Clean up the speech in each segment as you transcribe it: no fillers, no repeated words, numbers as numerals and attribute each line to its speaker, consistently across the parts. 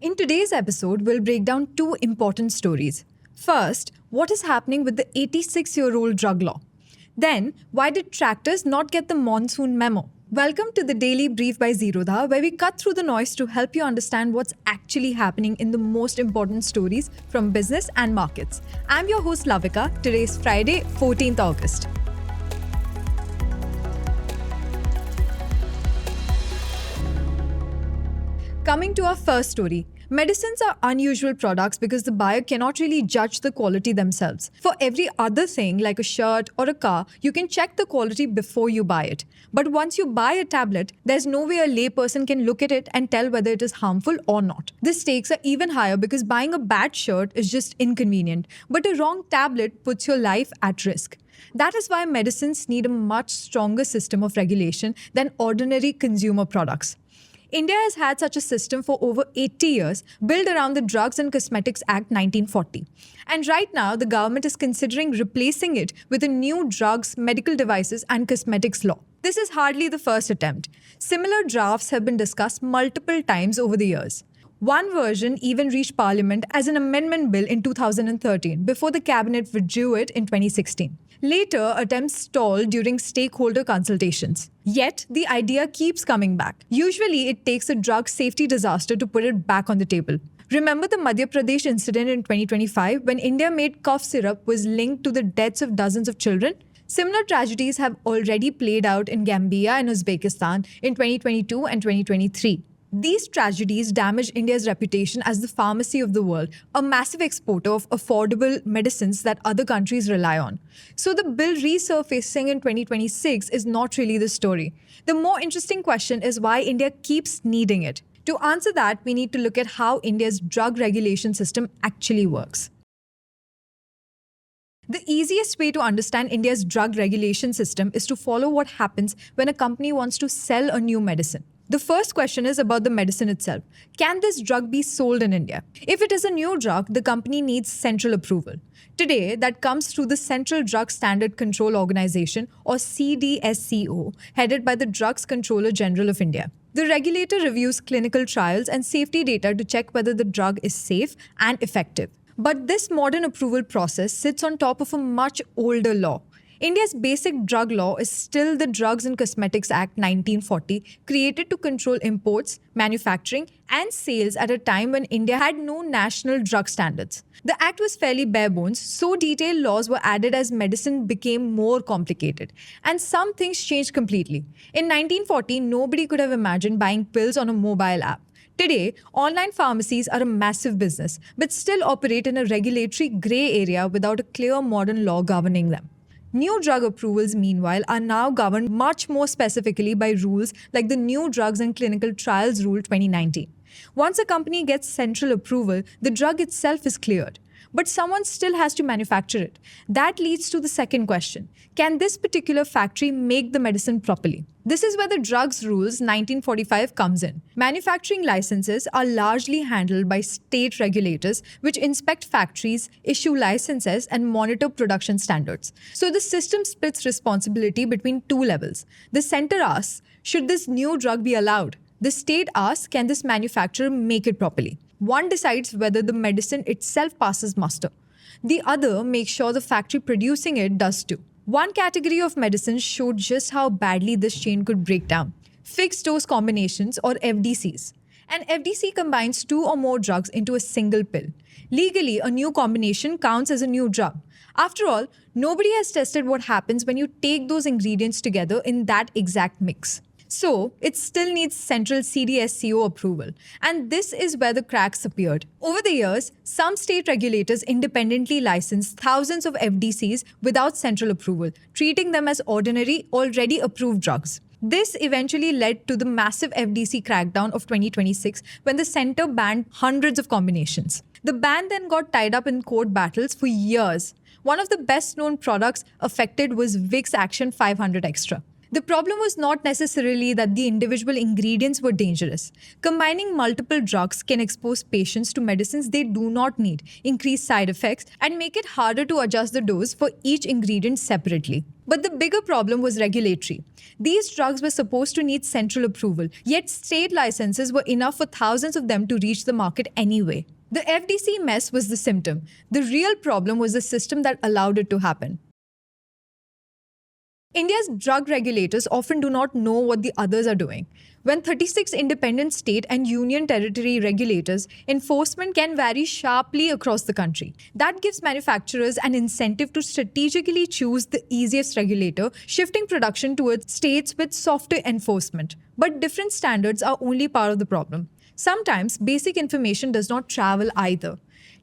Speaker 1: In today's episode, we'll break down two important stories. First, what is happening with the 86-year-old drug law? Then, why did tractors not get the monsoon memo? Welcome to the Daily Brief by Zerodha, where we cut through the noise to help you understand what's actually happening in the most important stories from business and markets. I'm your host Lavika. Today is Friday, 14th August. Coming to our first story. Medicines are unusual products because the buyer cannot really judge the quality themselves. For every other thing, like a shirt or a car, you can check the quality before you buy it. But once you buy a tablet, there's no way a layperson can look at it and tell whether it is harmful or not. The stakes are even higher because buying a bad shirt is just inconvenient, but a wrong tablet puts your life at risk. That is why medicines need a much stronger system of regulation than ordinary consumer products. India has had such a system for over 80 years, built around the Drugs and Cosmetics Act 1940. And right now, the government is considering replacing it with a new drugs, medical devices, and cosmetics law. This is hardly the first attempt. Similar drafts have been discussed multiple times over the years. One version even reached Parliament as an amendment bill in 2013 before the cabinet withdrew it in 2016. Later, attempts stalled during stakeholder consultations. Yet, the idea keeps coming back. Usually, it takes a drug safety disaster to put it back on the table. Remember the Madhya Pradesh incident in 2025 when India made cough syrup was linked to the deaths of dozens of children? Similar tragedies have already played out in Gambia and Uzbekistan in 2022 and 2023. These tragedies damaged India's reputation as the pharmacy of the world, a massive exporter of affordable medicines that other countries rely on. So the bill resurfacing in 2026 is not really the story. The more interesting question is why India keeps needing it. To answer that, we need to look at how India's drug regulation system actually works. The easiest way to understand India's drug regulation system is to follow what happens when a company wants to sell a new medicine. The first question is about the medicine itself. Can this drug be sold in India? If it is a new drug, the company needs central approval. Today, that comes through the Central Drug Standard Control Organization, or CDSCO, headed by the Drugs Controller General of India. The regulator reviews clinical trials and safety data to check whether the drug is safe and effective. But this modern approval process sits on top of a much older law. India's basic drug law is still the Drugs and Cosmetics Act 1940, created to control imports, manufacturing, and sales at a time when India had no national drug standards. The act was fairly bare bones, so detailed laws were added as medicine became more complicated. And some things changed completely. In 1940, nobody could have imagined buying pills on a mobile app. Today, online pharmacies are a massive business, but still operate in a regulatory grey area without a clear modern law governing them. New drug approvals, meanwhile, are now governed much more specifically by rules like the New Drugs and Clinical Trials Rule 2019. Once a company gets central approval, the drug itself is cleared. But someone still has to manufacture it. That leads to the second question. Can this particular factory make the medicine properly? This is where the Drugs Rules 1945 comes in. Manufacturing licenses are largely handled by state regulators, which inspect factories, issue licenses, and monitor production standards. So the system splits responsibility between two levels. The center asks, should this new drug be allowed? The state asks, can this manufacturer make it properly? One decides whether the medicine itself passes muster. The other makes sure the factory producing it does too. One category of medicines showed just how badly this chain could break down. Fixed dose combinations, or FDCs. An FDC combines two or more drugs into a single pill. Legally, a new combination counts as a new drug. After all, nobody has tested what happens when you take those ingredients together in that exact mix. So, it still needs central CDSCO approval. And this is where the cracks appeared. Over the years, some state regulators independently licensed thousands of FDCs without central approval, treating them as ordinary, already approved drugs. This eventually led to the massive FDC crackdown of 2026 when the center banned hundreds of combinations. The ban then got tied up in court battles for years. One of the best-known products affected was Vicks Action 500 Extra. The problem was not necessarily that the individual ingredients were dangerous. Combining multiple drugs can expose patients to medicines they do not need, increase side effects, and make it harder to adjust the dose for each ingredient separately. But the bigger problem was regulatory. These drugs were supposed to need central approval, yet state licenses were enough for thousands of them to reach the market anyway. The FDC mess was the symptom. The real problem was the system that allowed it to happen. India's drug regulators often do not know what the others are doing. When 36 independent state and union territory regulators, enforcement can vary sharply across the country. That gives manufacturers an incentive to strategically choose the easiest regulator, shifting production towards states with softer enforcement. But different standards are only part of the problem. Sometimes basic information does not travel either.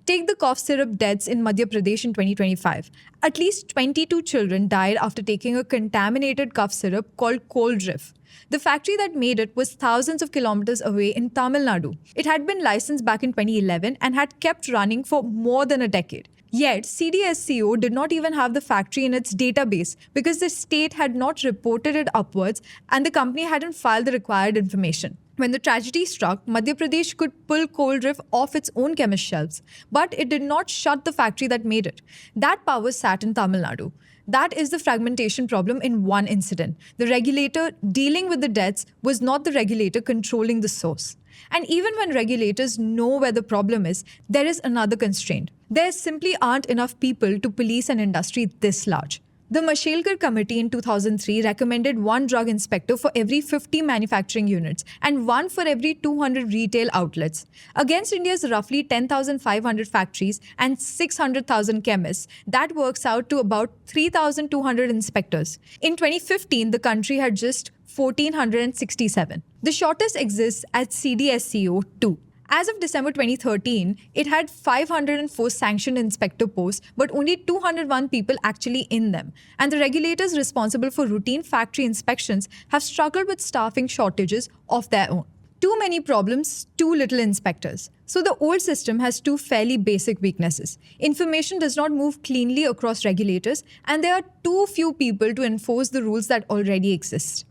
Speaker 1: Take the cough syrup deaths in Madhya Pradesh in 2025. At least 22 children died after taking a contaminated cough syrup called Coldriff. The factory that made it was thousands of kilometers away in Tamil Nadu. It had been licensed back in 2011 and had kept running for more than a decade. Yet, CDSCO did not even have the factory in its database because the state had not reported it upwards and the company hadn't filed the required information. When the tragedy struck, Madhya Pradesh could pull Coldriff off its own chemist shelves, but it did not shut the factory that made it. That power sat in Tamil Nadu. That is the fragmentation problem in one incident. The regulator dealing with the deaths was not the regulator controlling the source. And even when regulators know where the problem is, there is another constraint. There simply aren't enough people to police an industry this large. The Mashelkar Committee in 2003 recommended one drug inspector for every 50 manufacturing units and one for every 200 retail outlets. Against India's roughly 10,500 factories and 600,000 chemists, that works out to about 3,200 inspectors. In 2015, the country had just 1,467. The shortest exists at CDSCO 2. As of December 2013, it had 504 sanctioned inspector posts, but only 201 people actually in them. And the regulators responsible for routine factory inspections have struggled with staffing shortages of their own. Too many problems, too little inspectors. So the old system has two fairly basic weaknesses. Information does not move cleanly across regulators, and there are too few people to enforce the rules that already exist.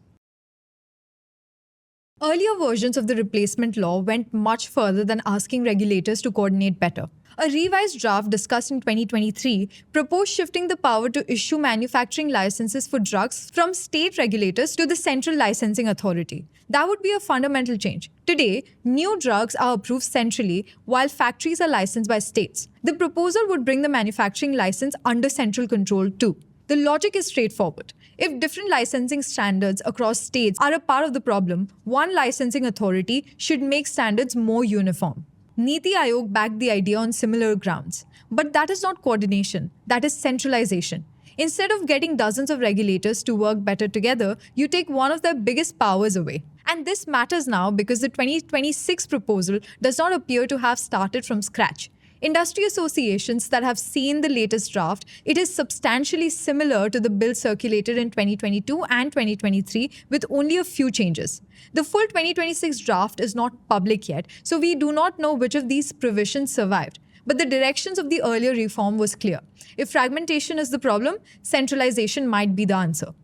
Speaker 1: Earlier versions of the replacement law went much further than asking regulators to coordinate better. A revised draft discussed in 2023 proposed shifting the power to issue manufacturing licenses for drugs from state regulators to the Central Licensing Authority. That would be a fundamental change. Today, new drugs are approved centrally while factories are licensed by states. The proposal would bring the manufacturing license under central control too. The logic is straightforward. If different licensing standards across states are a part of the problem, one licensing authority should make standards more uniform. Niti Aayog backed the idea on similar grounds. But that is not coordination, that is centralization. Instead of getting dozens of regulators to work better together, you take one of their biggest powers away. And this matters now because the 2026 proposal does not appear to have started from scratch. Industry associations that have seen the latest draft, it is substantially similar to the bill circulated in 2022 and 2023 with only a few changes. The full 2026 draft is not public yet, so we do not know which of these provisions survived. But the directions of the earlier reform was clear. If fragmentation is the problem, centralization might be the answer.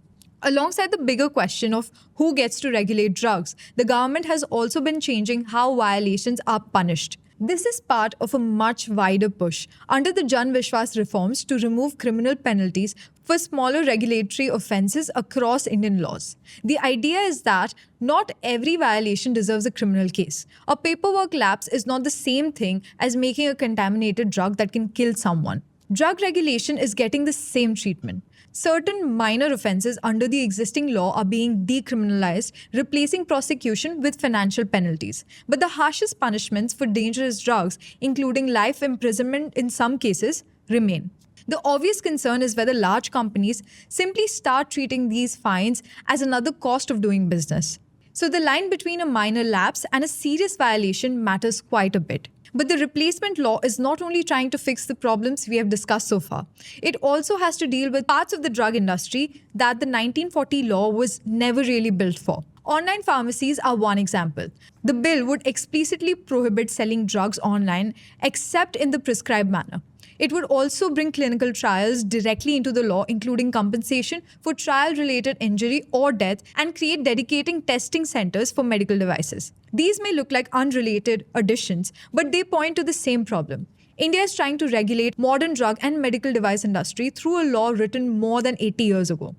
Speaker 1: Alongside the bigger question of who gets to regulate drugs, the government has also been changing how violations are punished. This is part of a much wider push under the Jan Vishwas reforms to remove criminal penalties for smaller regulatory offences across Indian laws. The idea is that not every violation deserves a criminal case. A paperwork lapse is not the same thing as making a contaminated drug that can kill someone. Drug regulation is getting the same treatment. Certain minor offences under the existing law are being decriminalized, replacing prosecution with financial penalties. But the harshest punishments for dangerous drugs, including life imprisonment in some cases, remain. The obvious concern is whether large companies simply start treating these fines as another cost of doing business. So the line between a minor lapse and a serious violation matters quite a bit. But the replacement law is not only trying to fix the problems we have discussed so far. It also has to deal with parts of the drug industry that the 1940 law was never really built for. Online pharmacies are one example. The bill would explicitly prohibit selling drugs online except in the prescribed manner. It would also bring clinical trials directly into the law, including compensation for trial-related injury or death, and create dedicating testing centers for medical devices. These may look like unrelated additions, but they point to the same problem. India is trying to regulate modern drug and medical device industry through a law written more than 80 years ago.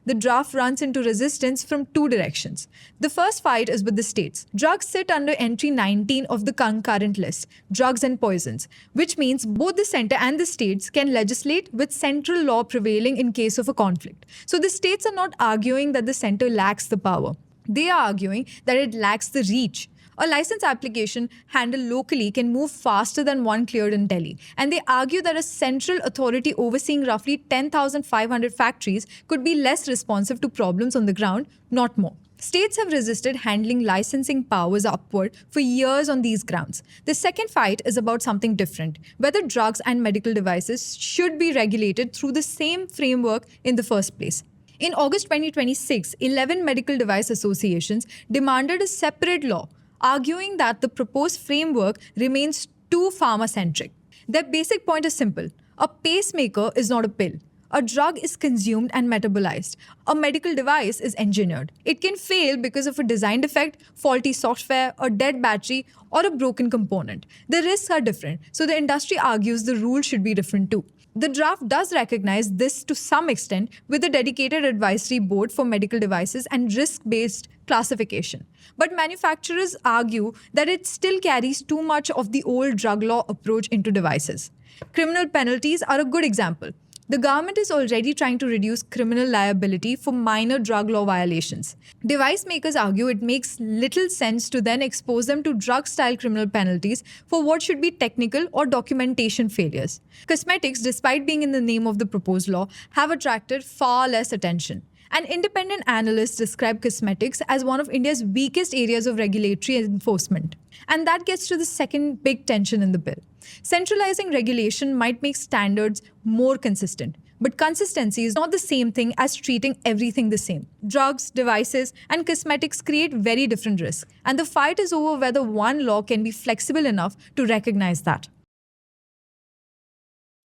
Speaker 1: The draft runs into resistance from two directions. The first fight is with the states. Drugs sit under entry 19 of the concurrent list, drugs and poisons, which means both the center and the states can legislate with central law prevailing in case of a conflict. So the states are not arguing that the center lacks the power. They are arguing that it lacks the reach. A license application handled locally can move faster than one cleared in Delhi, and they argue that a central authority overseeing roughly 10,500 factories could be less responsive to problems on the ground, not more. States have resisted handling licensing powers upward for years on these grounds. The second fight is about something different, whether drugs and medical devices should be regulated through the same framework in the first place. In August 2026, 11 medical device associations demanded a separate law, arguing that the proposed framework remains too pharma-centric. Their basic point is simple. A pacemaker is not a pill. A drug is consumed and metabolized. A medical device is engineered. It can fail because of a design defect, faulty software, a dead battery, or a broken component. The risks are different, so the industry argues the rules should be different too. The draft does recognize this to some extent with a dedicated advisory board for medical devices and risk-based classification. But manufacturers argue that it still carries too much of the old drug law approach into devices. Criminal penalties are a good example. The government is already trying to reduce criminal liability for minor drug law violations. Device makers argue it makes little sense to then expose them to drug-style criminal penalties for what should be technical or documentation failures. Cosmetics, despite being in the name of the proposed law, have attracted far less attention. An independent analyst described cosmetics as one of India's weakest areas of regulatory enforcement. And that gets to the second big tension in the bill. Centralizing regulation might make standards more consistent, but consistency is not the same thing as treating everything the same. Drugs, devices, and cosmetics create very different risks, and the fight is over whether one law can be flexible enough to recognize that.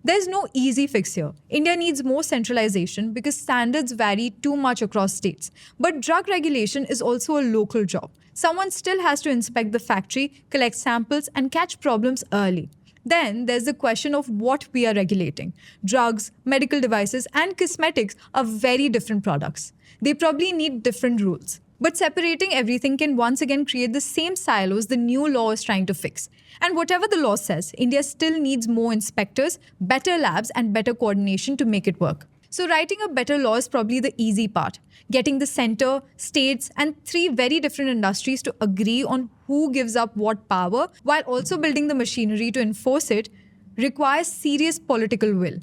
Speaker 1: There's no easy fix here. India needs more centralization because standards vary too much across states. But drug regulation is also a local job. Someone still has to inspect the factory, collect samples, and catch problems early. Then there's the question of what we are regulating. Drugs, medical devices, and cosmetics are very different products. They probably need different rules. But separating everything can once again create the same silos the new law is trying to fix. And whatever the law says, India still needs more inspectors, better labs, and better coordination to make it work. So writing a better law is probably the easy part. Getting the center, states, and three very different industries to agree on who gives up what power while also building the machinery to enforce it requires serious political will.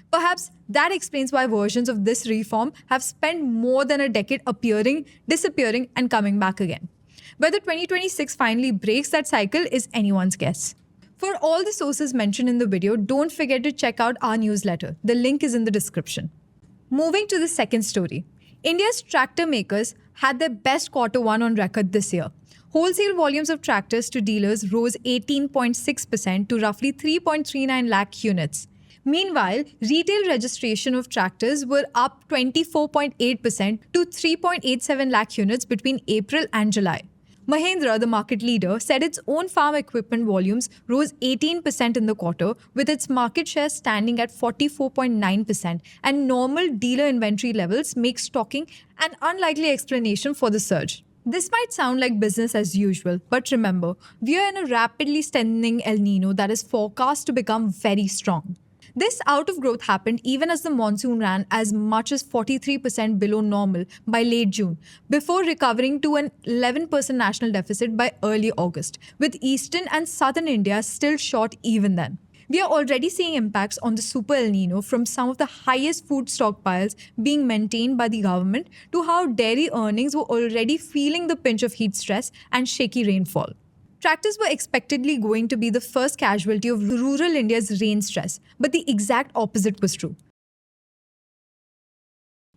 Speaker 1: Perhaps that explains why versions of this reform have spent more than a decade appearing, disappearing, and coming back again. Whether 2026 finally breaks that cycle is anyone's guess. For all the sources mentioned in the video, don't forget to check out our newsletter. The link is in the description. Moving to the second story. India's tractor makers had their best Q1 on record this year. Wholesale volumes of tractors to dealers rose 18.6% to roughly 3.39 lakh units. Meanwhile, retail registration of tractors were up 24.8% to 3.87 lakh units between April and July. Mahindra, the market leader, said its own farm equipment volumes rose 18% in the quarter, with its market share standing at 44.9%, and normal dealer inventory levels make stocking an unlikely explanation for the surge. This might sound like business as usual, but remember, we are in a rapidly strengthening El Nino that is forecast to become very strong. This out-of-growth happened even as the monsoon ran as much as 43% below normal by late June, before recovering to an 11% national deficit by early August, with eastern and southern India still short even then. We are already seeing impacts on the Super El Nino, from some of the highest food stockpiles being maintained by the government to how dairy earnings were already feeling the pinch of heat stress and shaky rainfall. Tractors were expectedly going to be the first casualty of rural India's rain stress, but the exact opposite was true.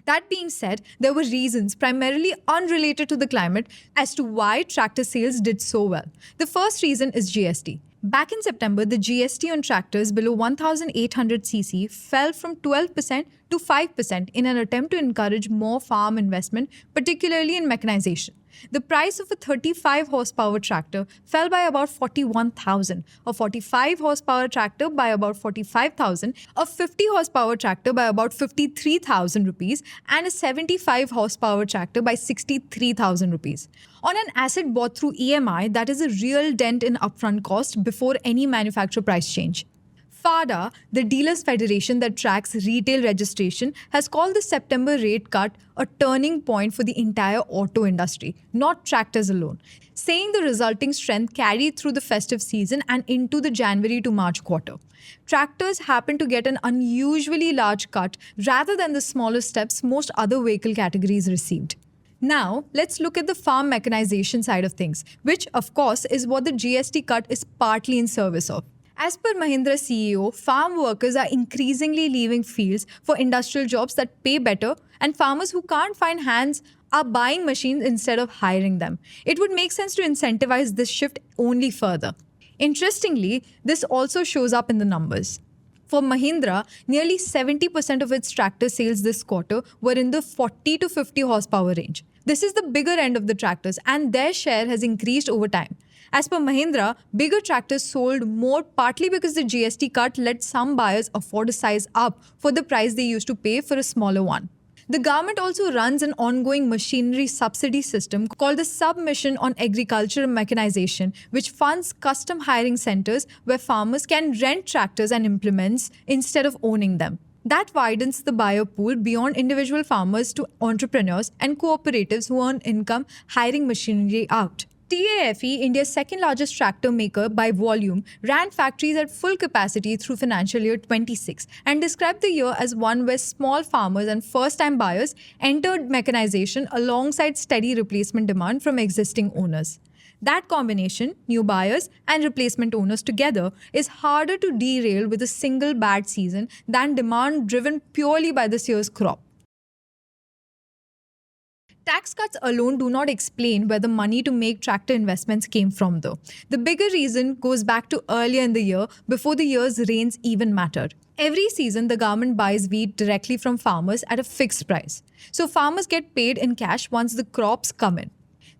Speaker 1: That being said, there were reasons, primarily unrelated to the climate, as to why tractor sales did so well. The first reason is GST. Back in September, the GST on tractors below 1,800cc fell from 12% to 5% in an attempt to encourage more farm investment, particularly in mechanization. The price of a 35 horsepower tractor fell by about 41,000, a 45 horsepower tractor by about 45,000, a 50 horsepower tractor by about 53,000 rupees, and a 75 horsepower tractor by 63,000 rupees. On an asset bought through EMI, that is a real dent in upfront cost before any manufacturer price change. FADA, the Dealers Federation that tracks retail registration, has called the September rate cut a turning point for the entire auto industry, not tractors alone, saying the resulting strength carried through the festive season and into the January to March quarter. Tractors happen to get an unusually large cut rather than the smaller steps most other vehicle categories received. Now, let's look at the farm mechanization side of things, which, of course, is what the GST cut is partly in service of. As per Mahindra CEO, farm workers are increasingly leaving fields for industrial jobs that pay better, and farmers who can't find hands are buying machines instead of hiring them. It would make sense to incentivize this shift only further. Interestingly, this also shows up in the numbers. For Mahindra, nearly 70% of its tractor sales this quarter were in the 40 to 50 horsepower range. This is the bigger end of the tractors, and their share has increased over time. As per Mahindra, bigger tractors sold more partly because the GST cut let some buyers afford a size up for the price they used to pay for a smaller one. The government also runs an ongoing machinery subsidy system called the Submission on Agricultural Mechanization, which funds custom hiring centers where farmers can rent tractors and implements instead of owning them. That widens the buyer pool beyond individual farmers to entrepreneurs and cooperatives who earn income hiring machinery out. TAFE, India's second largest tractor maker by volume, ran factories at full capacity through financial year 26 and described the year as one where small farmers and first-time buyers entered mechanization alongside steady replacement demand from existing owners. That combination, new buyers and replacement owners together, is harder to derail with a single bad season than demand driven purely by this year's crop. Tax cuts alone do not explain where the money to make tractor investments came from, though. The bigger reason goes back to earlier in the year, before the year's rains even mattered. Every season, the government buys wheat directly from farmers at a fixed price. So farmers get paid in cash once the crops come in.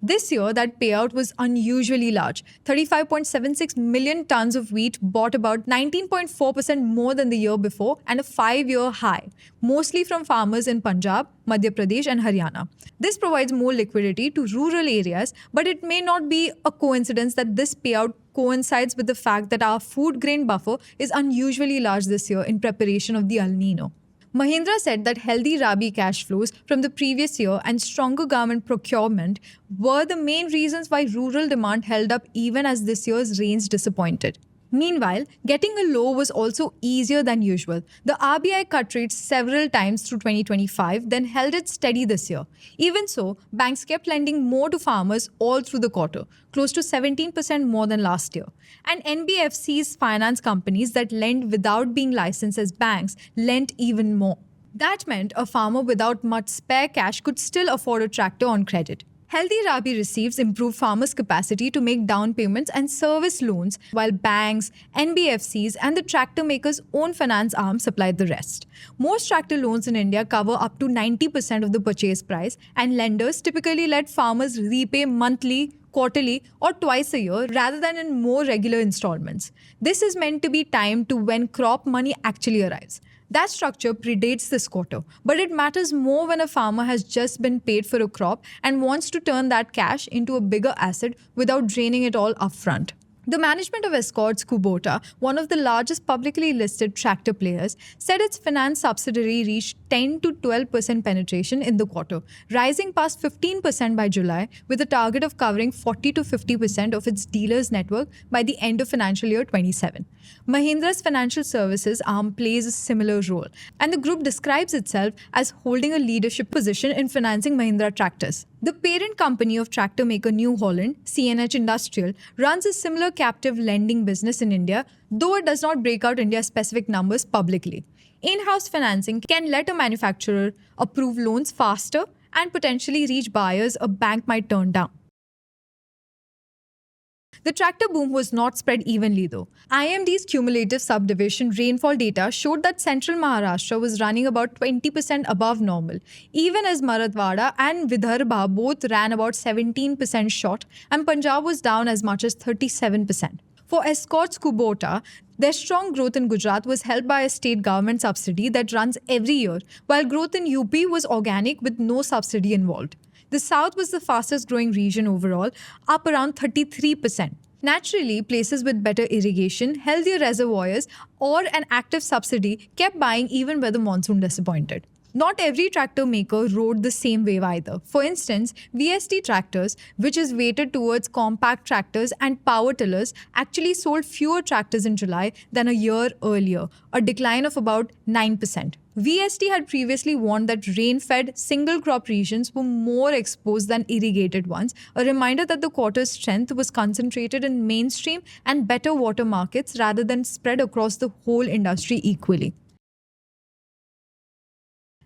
Speaker 1: This year, that payout was unusually large. 35.76 million tons of wheat, bought about 19.4% more than the year before, and a 5-year high, mostly from farmers in Punjab, Madhya Pradesh and Haryana. This provides more liquidity to rural areas, but it may not be a coincidence that this payout coincides with the fact that our food grain buffer is unusually large this year in preparation of the El Nino. Mahindra said that healthy Rabi cash flows from the previous year and stronger government procurement were the main reasons why rural demand held up even as this year's rains disappointed. Meanwhile, getting a low was also easier than usual. The RBI cut rates several times through 2025, then held it steady this year. Even so, banks kept lending more to farmers all through the quarter, close to 17% more than last year. And NBFCs, finance companies that lend without being licensed as banks, lent even more. That meant a farmer without much spare cash could still afford a tractor on credit. Healthy Rabi receipts improve farmers' capacity to make down payments and service loans, while banks, NBFCs, and the tractor makers' own finance arm supplied the rest. Most tractor loans in India cover up to 90% of the purchase price, and lenders typically let farmers repay monthly, quarterly, or twice a year rather than in more regular installments. This is meant to be timed to when crop money actually arrives. That structure predates this quarter, but it matters more when a farmer has just been paid for a crop and wants to turn that cash into a bigger asset without draining it all upfront. The management of Escorts Kubota, one of the largest publicly listed tractor players, said its finance subsidiary reached 10 to 12% penetration in the quarter, rising past 15% by July, with a target of covering 40 to 50% of its dealers' network by the end of financial year 27. Mahindra's financial services arm plays a similar role, and the group describes itself as holding a leadership position in financing Mahindra tractors. The parent company of tractor maker New Holland, CNH Industrial, runs a similar captive lending business in India, though it does not break out India-specific numbers publicly. In-house financing can let a manufacturer approve loans faster and potentially reach buyers a bank might turn down. The tractor boom was not spread evenly though. IMD's cumulative subdivision rainfall data showed that central Maharashtra was running about 20% above normal, even as Marathwada and Vidarbha both ran about 17% short, and Punjab was down as much as 37%. For Escorts Kubota, their strong growth in Gujarat was helped by a state government subsidy that runs every year, while growth in UP was organic with no subsidy involved. The South was the fastest growing region overall, up around 33%. Naturally, places with better irrigation, healthier reservoirs, or an active subsidy kept buying even where the monsoon disappointed. Not every tractor maker rode the same wave either. For instance, VST tractors, which is weighted towards compact tractors and power tillers, actually sold fewer tractors in July than a year earlier, a decline of about 9%. VST had previously warned that rain-fed single-crop regions were more exposed than irrigated ones, a reminder that the quarter's strength was concentrated in mainstream and better water markets rather than spread across the whole industry equally.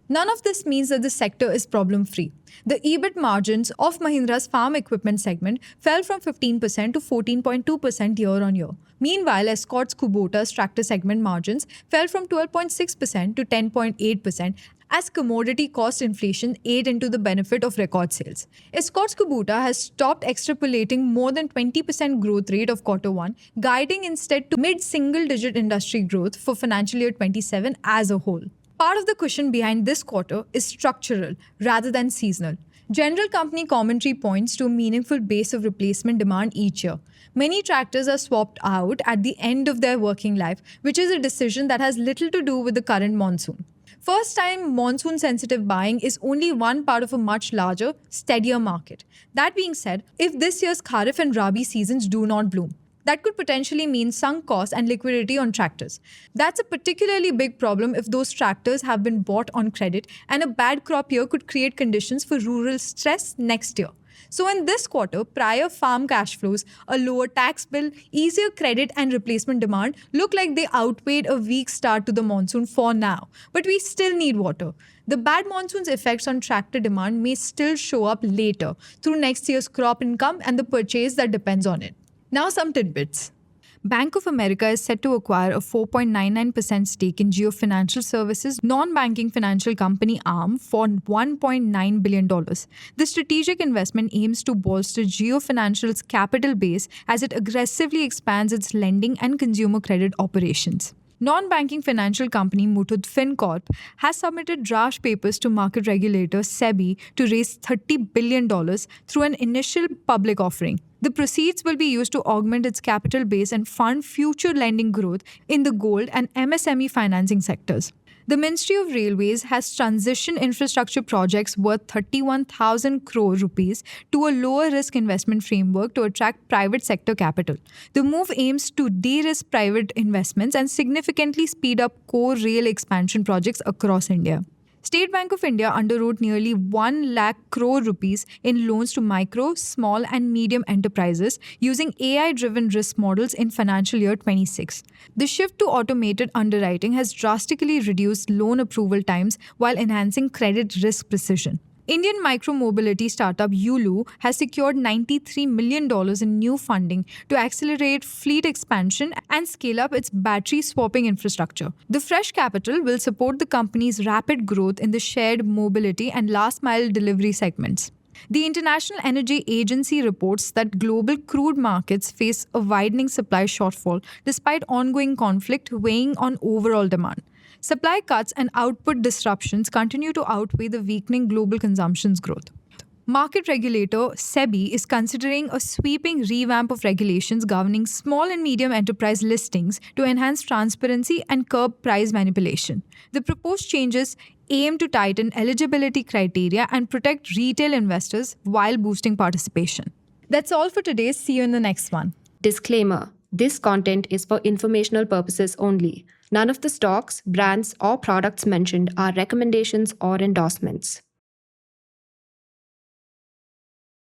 Speaker 1: None of this means that the sector is problem-free. The EBIT margins of Mahindra's farm equipment segment fell from 15% to 14.2% year-on-year. Meanwhile, Escorts Kubota's tractor segment margins fell from 12.6% to 10.8% as commodity cost inflation ate into the benefit of record sales. Escorts Kubota has stopped extrapolating more than 20% growth rate of Q1, guiding instead to mid-single-digit industry growth for financial year 27 as a whole. Part of the cushion behind this quarter is structural rather than seasonal. General company commentary points to a meaningful base of replacement demand each year. Many tractors are swapped out at the end of their working life, which is a decision that has little to do with the current monsoon. First-time monsoon-sensitive buying is only one part of a much larger, steadier market. That being said, if this year's Kharif and Rabi seasons do not bloom, that could potentially mean sunk costs and liquidity on tractors. That's a particularly big problem if those tractors have been bought on credit, and a bad crop year could create conditions for rural stress next year. So in this quarter, prior farm cash flows, a lower tax bill, easier credit and replacement demand look like they outweighed a weak start to the monsoon for now. But we still need water. The bad monsoon's effects on tractor demand may still show up later through next year's crop income and the purchase that depends on it. Now some tidbits. Bank of America is set to acquire a 4.99% stake in Jio Financial Services non-banking financial company arm for $1.9 billion. The strategic investment aims to bolster Jio Financial's capital base as it aggressively expands its lending and consumer credit operations. Non-banking financial company Muthoot FinCorp has submitted draft papers to market regulator SEBI to raise $30 billion through an initial public offering. The proceeds will be used to augment its capital base and fund future lending growth in the gold and MSME financing sectors. The Ministry of Railways has transitioned infrastructure projects worth 31,000 crore rupees to a lower risk investment framework to attract private sector capital. The move aims to de-risk private investments and significantly speed up core rail expansion projects across India. State Bank of India underwrote nearly 1 lakh crore rupees in loans to micro, small and medium enterprises using AI-driven risk models in financial year 26. The shift to automated underwriting has drastically reduced loan approval times while enhancing credit risk precision. Indian micro-mobility startup Yulu has secured $93 million in new funding to accelerate fleet expansion and scale up its battery swapping infrastructure. The fresh capital will support the company's rapid growth in the shared mobility and last-mile delivery segments. The International Energy Agency reports that global crude markets face a widening supply shortfall despite ongoing conflict weighing on overall demand. Supply cuts and output disruptions continue to outweigh the weakening global consumption's growth. Market regulator SEBI is considering a sweeping revamp of regulations governing small and medium enterprise listings to enhance transparency and curb price manipulation. The proposed changes aim to tighten eligibility criteria and protect retail investors while boosting participation. That's all for today. See you in the next one.
Speaker 2: Disclaimer: this content is for informational purposes only. None of the stocks, brands, or products mentioned are recommendations or endorsements.